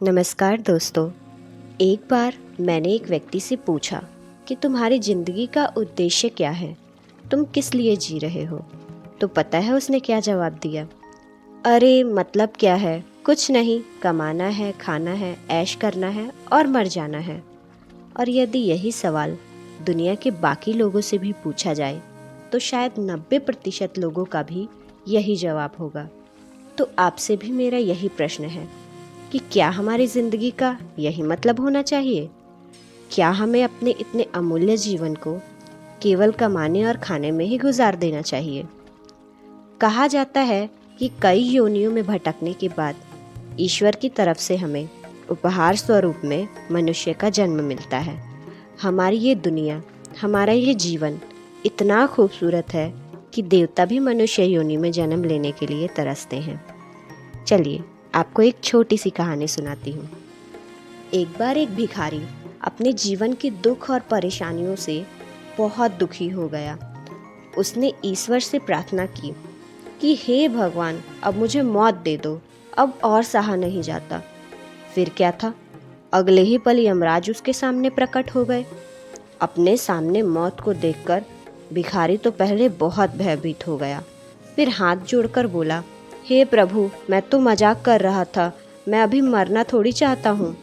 नमस्कार दोस्तों। एक बार मैंने एक व्यक्ति से पूछा कि तुम्हारी ज़िंदगी का उद्देश्य क्या है, तुम किस लिए जी रहे हो। तो पता है उसने क्या जवाब दिया? अरे मतलब क्या है, कुछ नहीं, कमाना है, खाना है, ऐश करना है और मर जाना है। और यदि यही सवाल दुनिया के बाकी लोगों से भी पूछा जाए तो शायद 90% लोगों का भी यही जवाब होगा। तो आपसे भी मेरा यही प्रश्न है कि क्या हमारी ज़िंदगी का यही मतलब होना चाहिए? क्या हमें अपने इतने अमूल्य जीवन को केवल कमाने और खाने में ही गुजार देना चाहिए? कहा जाता है कि कई योनियों में भटकने के बाद ईश्वर की तरफ से हमें उपहार स्वरूप में मनुष्य का जन्म मिलता है। हमारी ये दुनिया, हमारा ये जीवन इतना खूबसूरत है कि देवता भी मनुष्य योनि में जन्म लेने के लिए तरसते हैं। चलिए आपको एक छोटी सी कहानी सुनाती हूँ। एक बार एक भिखारी अपने जीवन के दुख और परेशानियों से बहुत दुखी हो गया। उसने ईश्वर से प्रार्थना की कि हे भगवान, अब मुझे मौत दे दो, अब और सहा नहीं जाता। फिर क्या था, अगले ही पल यमराज उसके सामने प्रकट हो गए। अपने सामने मौत को देखकर भिखारी तो पहले बहुत भयभीत हो गया, फिर हाथ जोड़कर बोला, हे प्रभु, मैं तो मजाक कर रहा था, मैं अभी मरना थोड़ी चाहता हूँ।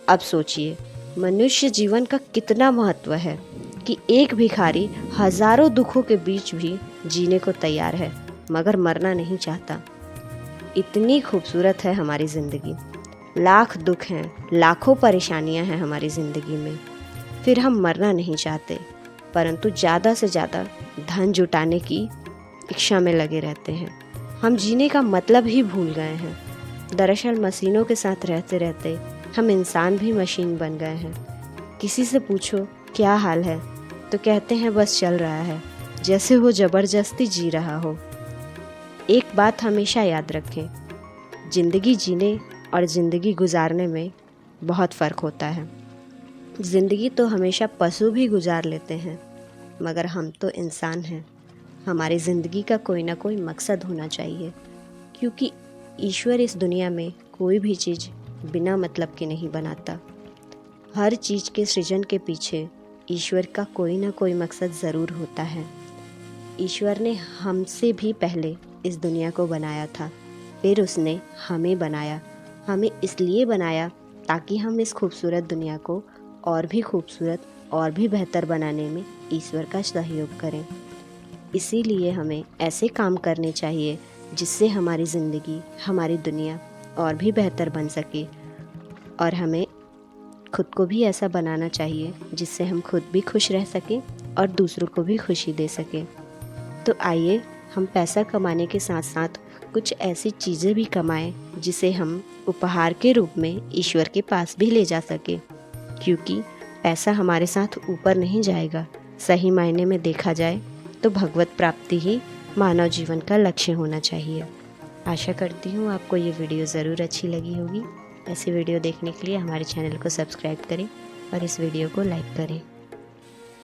अब सोचिए मनुष्य जीवन का कितना महत्व है कि एक भिखारी हजारों दुखों के बीच भी जीने को तैयार है मगर मरना नहीं चाहता। इतनी खूबसूरत है हमारी ज़िंदगी। लाख दुख हैं, लाखों परेशानियां हैं हमारी ज़िंदगी में, फिर हम मरना नहीं चाहते, परंतु ज़्यादा से ज़्यादा धन जुटाने की इच्छा में लगे रहते हैं। हम जीने का मतलब ही भूल गए हैं। दरअसल मशीनों के साथ रहते रहते हम इंसान भी मशीन बन गए हैं। किसी से पूछो क्या हाल है तो कहते हैं बस चल रहा है, जैसे वो ज़बरदस्ती जी रहा हो। एक बात हमेशा याद रखें, ज़िंदगी जीने और ज़िंदगी गुजारने में बहुत फ़र्क होता है। ज़िंदगी तो हमेशा पशु भी गुजार लेते हैं, मगर हम तो इंसान हैं। हमारी ज़िंदगी का कोई ना कोई मकसद होना चाहिए, क्योंकि ईश्वर इस दुनिया में कोई भी चीज़ बिना मतलब के नहीं बनाता। हर चीज़ के सृजन के पीछे ईश्वर का कोई ना कोई मकसद ज़रूर होता है। ईश्वर ने हमसे भी पहले इस दुनिया को बनाया था, फिर उसने हमें बनाया। हमें इसलिए बनाया ताकि हम इस खूबसूरत दुनिया को और भी खूबसूरत और भी बेहतर बनाने में ईश्वर का सहयोग करें। इसीलिए हमें ऐसे काम करने चाहिए जिससे हमारी ज़िंदगी, हमारी दुनिया और भी बेहतर बन सके, और हमें खुद को भी ऐसा बनाना चाहिए जिससे हम खुद भी खुश रह सकें और दूसरों को भी खुशी दे सकें। तो आइए हम पैसा कमाने के साथ साथ कुछ ऐसी चीज़ें भी कमाएं जिसे हम उपहार के रूप में ईश्वर के पास भी ले जा सकें, क्योंकि पैसा हमारे साथ ऊपर नहीं जाएगा। सही मायने में देखा जाए तो भगवत प्राप्ति ही मानव जीवन का लक्ष्य होना चाहिए। आशा करती हूँ आपको ये वीडियो ज़रूर अच्छी लगी होगी। ऐसी वीडियो देखने के लिए हमारे चैनल को सब्सक्राइब करें और इस वीडियो को लाइक करें।